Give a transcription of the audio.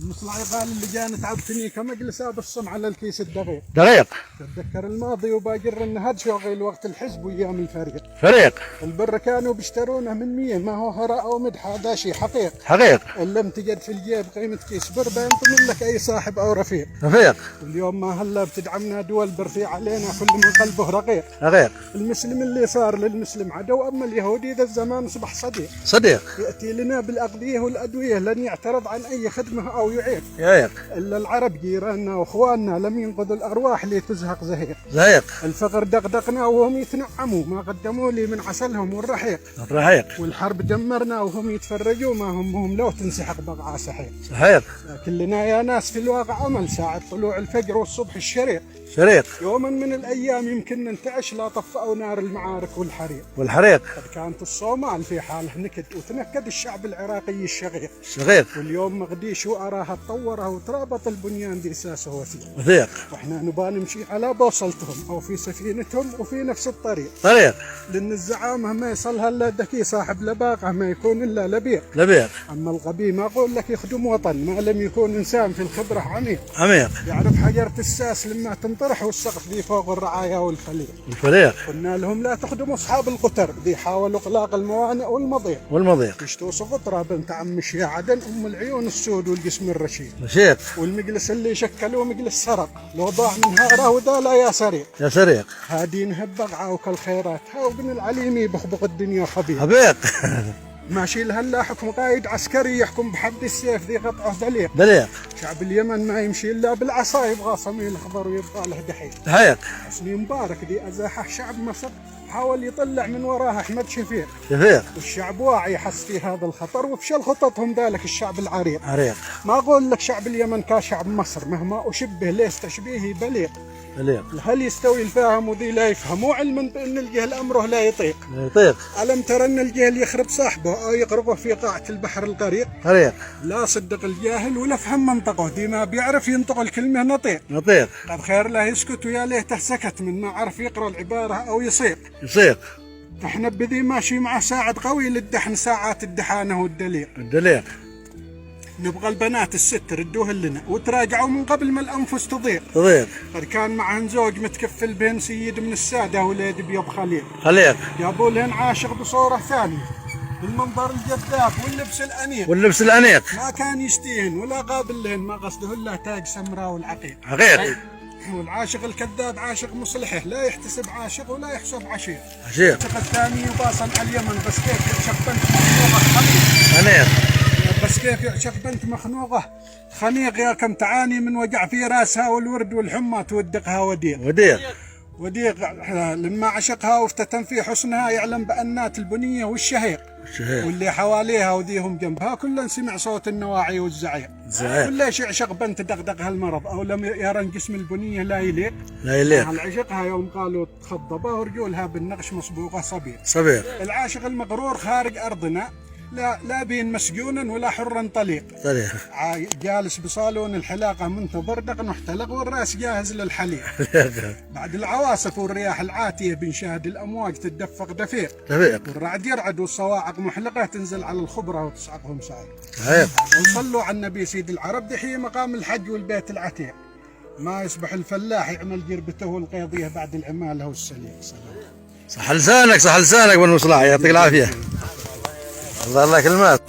المصلحي قال اللي جاني تعبتني كمجلس بالصم على الكيس الدقيق. تتذكر الماضي وباجر النهد شغل وقت الحزب وايام الفريق. البر كانوا بيشترونه من 100 ما هو هراء او مدح، هذا شيء حقيق. الا تجد في الجيب قيمه كيس بر بينضمن لك اي صاحب او رفيق. واليوم ما هلا بتدعمنا دول برفي علينا كل من قلبه رقيق. المسلم اللي صار للمسلم عدو، اما اليهودي ذا الزمان اصبح صديق. ياتي لنا بالاغذيه والادويه، لن يعترض عن اي خدمه او يعيق. الا العرب جيراننا واخواننا لم ينقذوا الارواح لتزهق زهيق. الفقر دغدغنا وهم يتنعموا، ما قدموا لي من عسلهم والرحيق. والحرب دمرنا وهم يتفرجوا، ما همهم لو تنسحق بقعه سحيق. كلنا يا ناس في الواقع امل، ساعه طلوع الفجر والصبح الشريق. يوما من الايام يمكن ننتعش لا طفأوا نار المعارك والحريق. قد كانت الصومال في حاله نكد وتنكد الشعب العراقي الشقيق. واليوم مقديش واراها تطورها وترابط البنيان دي اساسه وثيق. واحنا نبغى نمشي على بوصلتهم او في سفينتهم وفي نفس الطريق. لان الزعامه ما يصلها الا ذكي، صاحب لباقه ما يكون الا لبيق. اما الغبي ما اقول لك يخدم وطن ما لم يكون انسان في الخبره عميق. يعرف حجره الساس لما تنطرح والسقف ذي فوق الرعايا والفليق. قلنا لهم لا تخدموا اصحاب القطر ذي، حاولوا اغلاق الموانئ والمضيق. يشتوا سقطرة بنت عم شيا عدن، ام العيون السود والجسم الرشيد. والمجلس اللي شكلوه مجلس سرق، لو ضاع من هاره وذا لا يا سريق. هادين هبقعه وكالخيرات، هاو بن العليمي بخبق الدنيا خبيق. ماشي لهلا حكم قايد عسكري يحكم بحد السيف ذي قطعه دليق. شعب اليمن ما يمشي الا بالعصا، يبغى صميل اخضر ويبقى له دحيق. حسني مبارك ذي ازاحه شعب مصر، حاول يطلع من وراها احمد شفيق. والشعب واعي حس في هذا الخطر، وفشل خططهم ذلك الشعب العريق. ما اقول لك شعب اليمن كشعب مصر، مهما اشبه ليس تشبيهي بليق. هل يستوي الفاهم وذي لا يفهم، وعلما بان الجهل امره لا يطيق. الم ترى ان الجهل يخرب صاحبه او يغرقه في قاعه البحر الغريق. لا صدق الجاهل ولا فهم منطقه، دي ما بيعرف ينطق الكلمه نطيق. قد خير له يسكت ويا ليته سكت، من ما عرف يقرا العباره او يصيق. احنا بذي ماشي مع ساعد قوي للدحن، ساعات الدحانه والدليق. نبغى البنات الست ردوهن لنا، وتراجعوا من قبل ما الانفس تضيق. قد كان معهن زوج متكفل بين سيد من الساده وليد بيض خليق. جابوا لهن عاشق بصوره ثانيه، بالمنظر الجذاب واللبس الانيق. ما كان يشتيهن ولا قابل لهن، ما قصده الا تاج سمراء والعقيق. والعاشق الكذاب عاشق مصلحه، لا يحتسب عاشق ولا يحسب عشيق. الثاني يباصل على اليمن، بس كيف يعشق بنت مخنوقه خنيق. يا كم تعاني من وجع في راسها، والورد والحمى تودقها وديق. لما عشقها وافتتن في حسنها، يعلم بأنات البنيه والشهيق. واللي حواليها وذيهم جنبها كلن سمع صوت النواعي والزعيق. وليش يعشق بنت دغدغها المرض، او لم يرن جسم البنيه لا يليق. هل عشقها يوم قالوا تخضبه، ورجولها بالنقش مصبوغه صبيغ. العاشق المغرور خارج ارضنا، لا بين مسجونا ولا حرا طليق. جالس بصالون الحلاقه منتظر دقن احتلق، والراس جاهز للحليق. بعد العواصف والرياح العاتيه بنشاهد الامواج تتدفق دفيق. والرعد يرعد والصواعق محلقه تنزل على الخبره وتصعقهم صاعق. وصلوا على النبي سيد العرب، دحي مقام الحج والبيت العتيق. ما يصبح الفلاح يعمل جربته والقيضيه بعد العماله والسليق. صح لسانك بن مصلحي، يعطيك العافيه. الله كلمات.